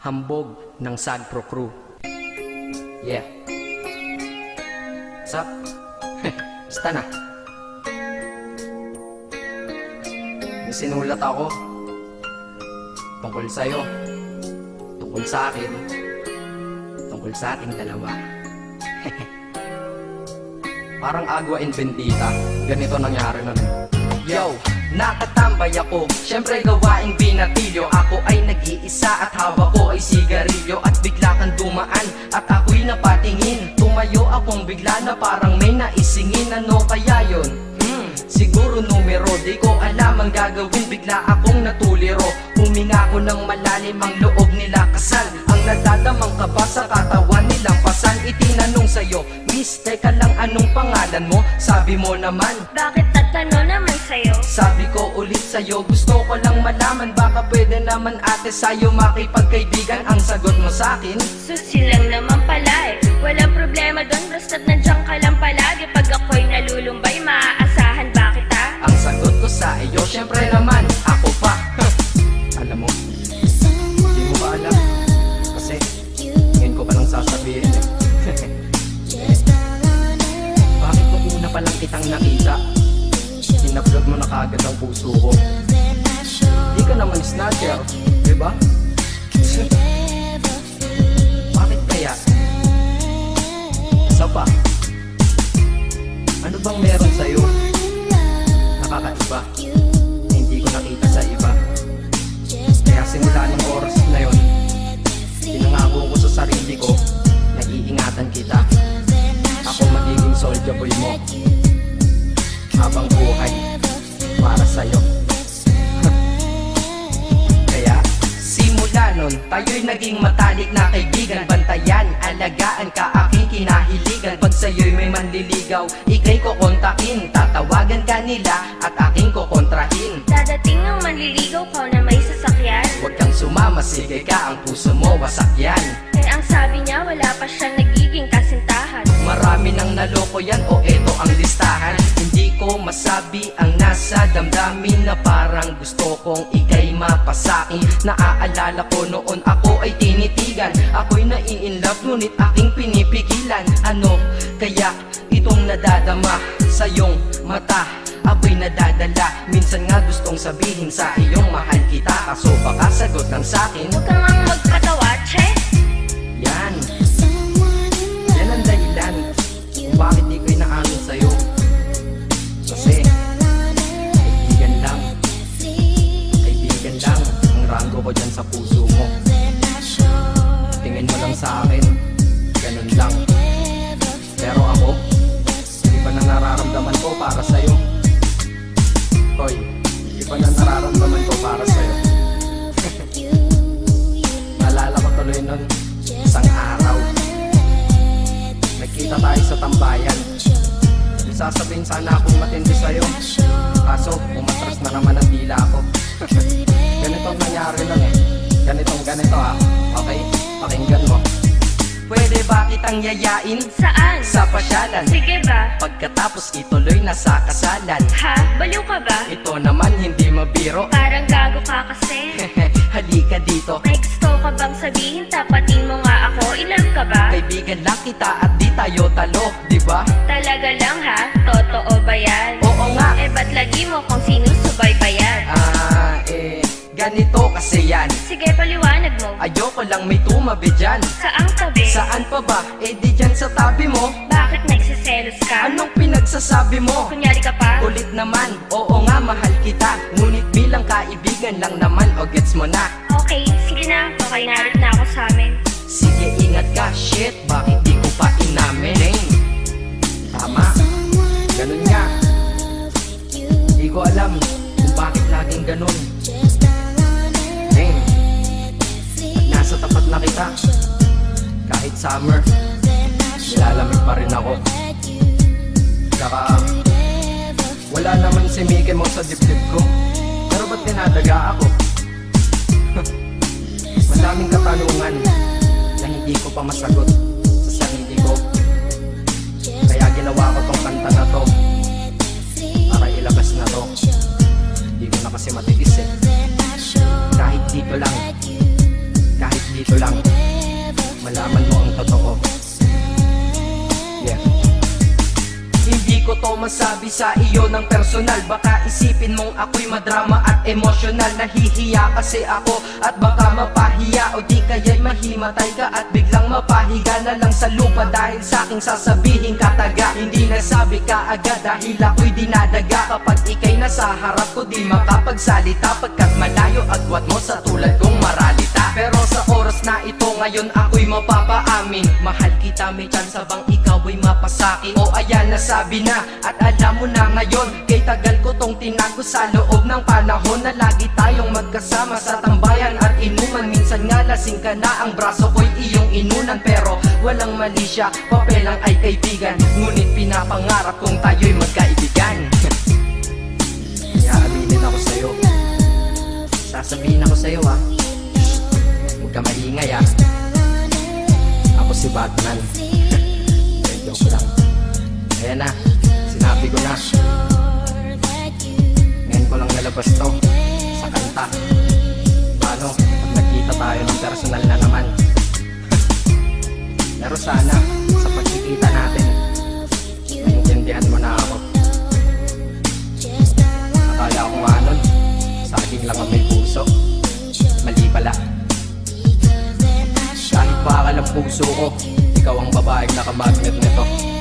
Hambog ng Sagpro Crew. Yeah. What's up? Basta na. May sinulat ako tungkol sa'yo, tungkol sa akin, tungkol sa ating dalawa. Parang Agua and Bendita, ganito nangyari nun. Yo! Nakatambay ako, syempre gawaing binatilyo. Ako ay nag-iisa at hawak ko ay sigarilyo. At bigla kang dumaan at ako'y napatingin. Tumayo akong bigla na parang may naisingin. Ano kaya yun? Siguro numero, di ko alam ang gagawin. Bigla akong natuliro, huminga ko ng malalim, ang loob nila kasal. Ang nadadamang ka ba sa katawan nilang pasan? Itinanong sa'yo, Miss, teka lang, anong pangalan mo? Sabi mo naman, bakit tatanong naman sa'yo? sabi ko ulit sa'yo, gusto ko lang malaman. Baka pwede naman ate sa'yo makipagkaibigan. Ang sagot mo sa'kin, Susi lang naman pala eh. Walang problema doon, basta't nandiyan ka lang palagi. Pag ako'y nalulumbay, maaasahan ba kita? ang sagot ko sa iyo, syempre naman, ako pa. Alam mo, hindi mo ba alam? Kasi, ngayon ko palang sasabihin eh. Bakit mo una palang kitang nakita? Sinablog mo na kaagad ang puso ko. Di ka naman snatcher, diba? Bakit kaya? Isa pa, ano bang meron sa'yo? Nakakaiba, na hindi ko nakita sa iba. Kaya simula ng oras na yon, pinangako ko sa sarili ko, nag-iingatan kita. Ako magiging soldier boy mo habang buhay para sa'yo. Kaya simula nun, tayo'y naging matalik na kaibigan. Bantayan, alagaan ka, aking kinahiligan. Pag sa'yo'y may manliligaw, ika'y kukontakin. Tatawagan ka nila at aking kukontrahin. Dadating ang manliligaw ko na may sasakyan. Huwag kang sumama, sige ka, ang puso mo wasak yan. Eh ang sabi niya, wala pa siyang nagiging kasintahan. Marami nang naloko yan, o eto ang listahan. Hindi ko masabi ang nasa damdamin, na parang gusto kong ika'y mapasakin. Naaalala ko noon ako ay tinitigan, ako'y nai-inlove ngunit aking pinipigilan. Ano kaya itong nadadama sa iyong mata? Ako'y nadadala, minsan nga gustong sabihin sa iyong mahal kita. Kaso baka sagot lang sa'kin, Huwag kang ang magpatawa, che. yan yan ang dahilan kung bakit di ko inaamin sa'yo. Kasi kaibigan lang ang rango ko dyan sa puso mo. Tingin mo lang sa akin, ganun lang. Pero ako, iba na nararamdaman ko para sa'yo. Hoy, iba na nararamdaman ko para sa'yo. Naalala ko tuloy nun, isang araw nagkita tayo sa tambayan. Sasabihin sana akong matindi sa'yo, kaso umatras na naman ang dila ko. Ganito ang nangyari lang eh. Ganito ha. Okay, pakinggan mo. Pwede ba kitang yayain Saan? sa pasyalan? Sige ba? Pagkatapos ituloy na sa kasalan. Ha? Baliw ka ba? Ito naman hindi mabiro. Parang gago ka kasi. Halika dito, May gusto ka bang sabihin? Tapatin mo nga ako. I-love ka ba? kaibigan lang kita at di tayo talo, di ba? Talaga lang ha? Totoo ba yan? Oo nga. Eh ba't lagi mo kung sinusubaybayan? Ganito kasi yan. Sige paliwanag mo. Ayoko lang may tumabi dyan. Saang tabi? Saan pa ba? Eh di dyan sa tabi mo. Bakit nagsiselos ka? Anong pinagsasabi mo? Kunyari ka pa? Ulit naman, oo nga mahal kita. Ngunit bilang kaibigan lang naman, o gets mo na. Okay, sige na. Okay, narit na ako sa amin. Sige ingat ka, shit, bakit di ko pa inamin? Dang. Tama, ganun nga. Di ko alam kung bakit laging ganun. Dang. At nasa tapat na kita, kahit summer, nilalamig pa rin ako. Saka wala naman si Mickey Mouse sa dibdib ko, pero ba't dinadaga ako? Madaming katanungan na hindi ko pa masagot sa sarili ko. Kaya ginawa ko tong kanta na to para ilabas na to. Hindi ko na kasi matiis eh. Kahit dito lang, kahit dito gusto lang malaman mo ang totoo. Yeah. Hindi ko to masabi sa iyo ng personal. Baka isipin mong ako'y madrama at emosyonal. Nahihiya kasi ako at baka mapahiya, o di kaya'y mahimatay ka at biglang mapahiga na lang sa lupa dahil sa aking sasabihin kataga. Hindi nasabi ka agad dahil ako'y dinadaga. Kapag ika'y nasa harap ko di makapagsalita, pagkat malayo agwat mo sa tulad kong maralita. Pero sa oras na ito ngayon ako'y mapapaamin, mahal kita, may tsansa bang ikaw ay mapasakin? O ayan, nasabi na at alam mo na ngayon. Kay tagal ko tong tinago sa loob ng panahon na lagi tayong magkasama sa tambayan at inuman. Minsan nga lasing ka na, ang braso ko'y iyong inunan. Pero walang mali siya, papelang ay kaibigan. Ngunit pinapangarap kong tayo'y magkaibigan. Kaya aminin ako sa'yo, sasabihin ako sa'yo ha, huwag ka maingay ha. Ako si Batman. Joke lang. Ayan na, sinabi ko na. Ngayon ko lang nalabas to sa kanta. Paano pag nagkita tayo ng personal na naman? Pero sana sa pagkikita natin maintindihan mo na ako. Akala ko nga nun, saging lang ang may puso. Mali pala. Kahit bakal ang puso ko, ikaw ang babaeng nakamagnet nito.